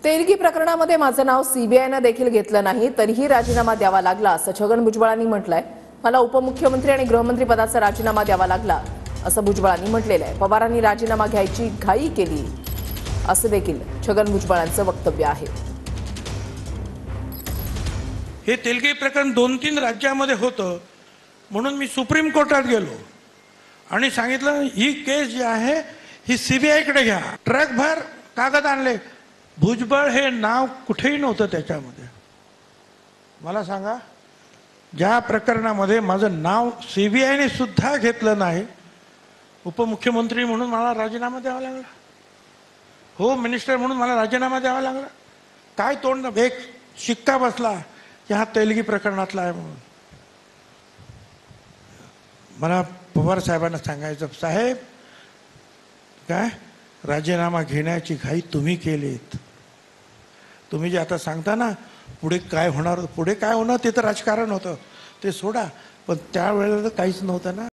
तेलगी प्रकरणामध्ये माझं नाव सीबीआयनं देखील घेतलं नाही तरीही राजीनामा द्यावा लागला असं छगन भुजबळांनी म्हटलंय। मला उपमुख्यमंत्री आणि गृहमंत्री पदाचा राजीनामा द्यावा लागला असं भुजबळांनी म्हटलेलं आहे। पवारांनी राजीनामा घ्यायची घाई केली असं देखील छगन भुजबळांचं वक्तव्य आहे। हे तेलगी प्रकरण 2-3 राज्यांमध्ये होतं म्हणून मी सुप्रीम कोर्टात गेलो आणि सांगितलं ही केस जी आहे ही सीबीआय कडे घ्या। ट्रकभर कागद आणले, भुजबळ हे नाव कुठेही नव्हतं त्याच्यामध्ये। मला सांगा, ज्या प्रकरणामध्ये माझं नाव सीबीआयने सुद्धा घेतलं नाही, उपमुख्यमंत्री म्हणून मला राजीनामा द्यावा लागला, होम मिनिस्टर म्हणून मला राजीनामा द्यावा लागला। काय तोंड, एक शिक्का बसला की हा तेलगी प्रकरणातला आहे म्हणून। मला पवार साहेबांना सांगायचं, साहेब काय राजीनामा घेण्याची घाई तुम्ही केलीत। तुम्ही जे आता सांगता ना पुढे काय होणार ते तर राजकारण होतं, ते सोडा, पण त्यावेळेला काहीच नव्हतं ना।